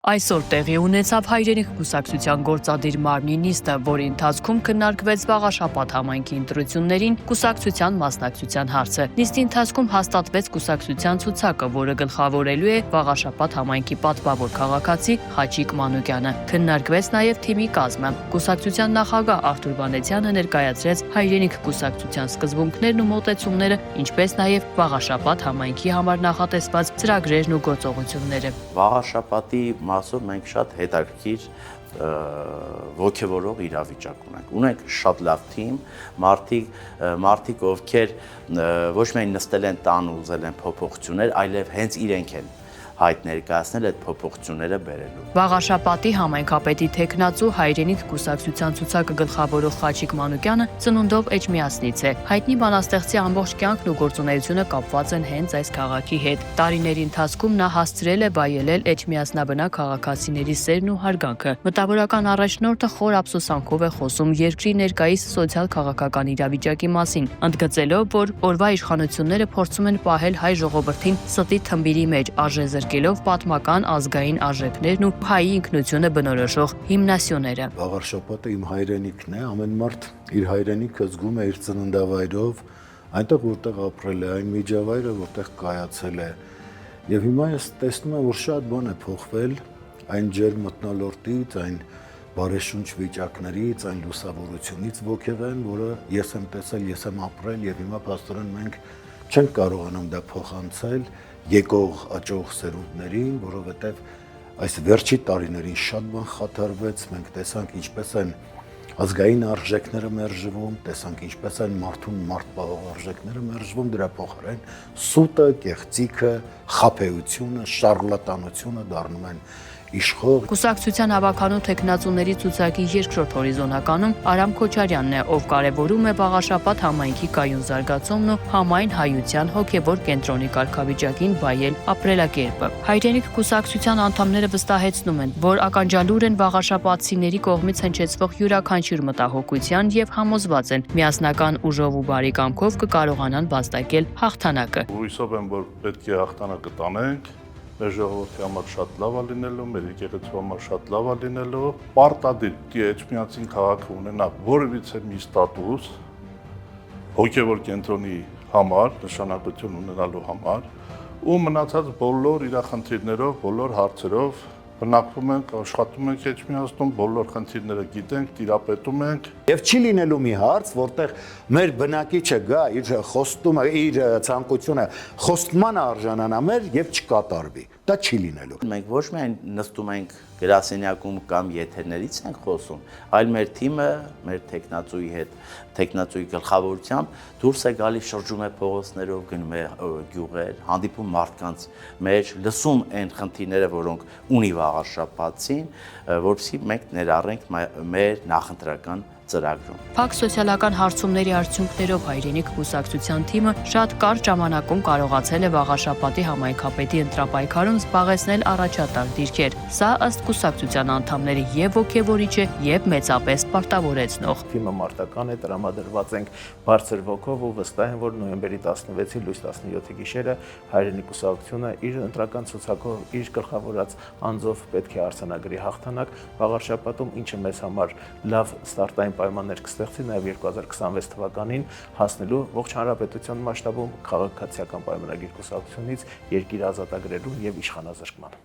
Այսօր տեղի ունեցավ հայրենիք կուսակցության գործադիր մարմնի նիստը, որի ընթացքում քննարկվեց Վաղաշապատ համայնքի ընտրություններին կուսակցության մասնակցության հարցը։ Նիստի ընթացքում հաստատվեց կուսակցության ցուցակը, որը գլխավորելու է Վաղաշապատ համայնքի պատվավոր քաղաքացի Խաչիկ Մանուկյանը։ Քննարկվեց նաև թիմի կազմը։ Կուսակցության նախագահ Արթուր Վանեցյանը ներկայացրեց հայրենիք կուսակցության սկզբունքներն ու մոտեցումները, ինչպես նաև Վաղաշապատ համայնքի համար նախատեսված ծրագրերն ու գործողությունները։ Վաղաշապատի մասով մենք շատ հետաքրքիր ոգևորող իրավիճակ ունենք շատ լավ թիմ, մարդիկ, ովքեր ոչ միայն նստել են տան ու ուզել են փոփոխություններ, այլև հենց իրենք են հայտ ներկայացնել այդ փոփոխությունները բերելու։ Վաղաշապատի համայնքապետի թեկնածու հայրենիք կուսակցության ցուցակը գլխավորող Խաչիկ Մանուկյանը ծնունդով Էջմիածնից է։ Հայտնի բանաստեղծի ամբողջ կյանքն ու գործունեությունը կապված են հենց այս քաղաքի հետ։ Տարիների ընթացքում նա հասցրել է վայելել էջմիածնաբնակ քաղաքացիների սերն ու հարգանքը։ Մտավորական առաջնորդը խոր ափսոսանքով է խոսում երկրի ներկայիս սոցիալ-քաղաքական իրավիճակի մասին, ընդգծելով, որ օրվա իշխանությունները փորձում են պահել հայ ժողովրդին ստի թմբիրի մեջ, արժեզրկելով պատմական ազգային արժեքներն ու հայի ինքնությունը բնորոշող հիմնասյուները։ Վաղաշապատը իմ հայրենիքն է, ամեն մարդ իր հայրենիքը զգում է իր ծննդավայրով, այնտեղ որտեղ ապրել է, այն միջավայրը, որտեղ կայացել է։ Եվ հիմա ես տեսնում եմ, որ շատ բան է փոխվել այն ջերմ մթնոլորտից, այն բարեշունչ վիճակներից, այն լուսավորությունից ոգևեն, որը ես եմ տեսել, ես եմ ապրել եւ հիմա փաստորեն մենք չենք կարողանում դա փոխանցել եկող աճող սերունդներին, որովհետեւ այս վերջի տարիներին շատ բան խաթարվեց, մենք տեսանք ինչպես են ազգային արժեքները մերժվում, տեսանք ինչպես են մարդուն մարդ պահող արժեքները մերժվում, դրա փոխարեն սուտը, կեղծիքը, խաբեությունը, շարլատանությունը դառնում են իշխող։ Կուսակցության հավաքանու թեկնածուների ցուցակի երկրորդ հորիզոնականում Արամ Քոչարյանն է, ով կարևորում է Վաղաշապատ համայնքի կայուն զարգացումն ու համայն հայության հոգևոր կենտրոնի կարգավիճակին վայել ապրելակերպը։ Հայրենիք կուսակցության անդամները վստահեցնում են, որ ականջալուր են վաղաշապատցիների կողմից հնչեցվող յուրաքանչյուր մտահոգության եւ համոզված են միասնական ուժով ու բարի կամքով կկարողանան վաստակել հաղթանակը։ Հույսով եմ, որ պետք է հաղթանակը տանենք։ Մեր ժողովրդի համար շատ լավ է լինելու, մեր եկեղեցու համար շատ լավ է լինելու։ Պարտադիր Էջմիածին քաղաքը ունենա որևիցե մի ստատուս հոգևոր կենտրոնի համար, նշանակություն ունենալու համար, ու մնացած բոլոր իր խնդիրներով, բոլոր հարցերով բնակվում ենք, աշխատում ենք Էջմիածնում, բոլոր խնդիրները գիտենք, տիրապետում ենք։ Եվ չի լինելու մի հարց, որտեղ մեր բնակիչը գա իր խոստումը, իր ցանկությունը խոստման արժանանա մեր եւ չկատարվի։ Դա չի լինելու։ Մենք ոչ միայն նստում ենք գրասենյակում կամ եթերներից ենք խոսում, այլ մեր թիմը, մեր տեխնացուի գլխավորությամբ դուրս է գալիս, շրջում է փողոցներով, գնում է գյուղեր, հանդիպում մարդկանց մեջ, լսում այն խնդիրները, որոնք ունի Վաղաշապատցին, որովհետեւ մենք ներառենք մեր նախընտրական ծրագրում։ Փակ սոցիալական հարցումների արդյունքներով հայրենիք կուսակցության թիմը շատ կարճ ժամանակում կարողացել է Վաղաշապատի համայնքապետի ընտրապայքարում զբաղեցնել առաջատար դիրքեր։ Սա ըստ կուսակցության անդամների եւ ոգևորիչ է, եւ մեծապես պարտավորեցնող։ Թիմը մարտական է, տրամադրված ենք բարձր ոգով ու վստահ եմ, որ նոյեմբերի 16-ի լույս 17-ի գիշերը հայրենիք կուսակցությունը իր ընտրական ցուցակով, իր գլխավորած անձով պետք է արձանագրի հաղթանակ Վաղաշապատում, ինչը մեզ համար լավ ստարտային պայմաններ կստեղծի նաև 2026 թվականին հասնելու ողջ հանրապետության մասշտաբում քաղաքացիական պայմանագիր կուսակցությունից երկիր ազատագրելու եւ իշխանազրկման։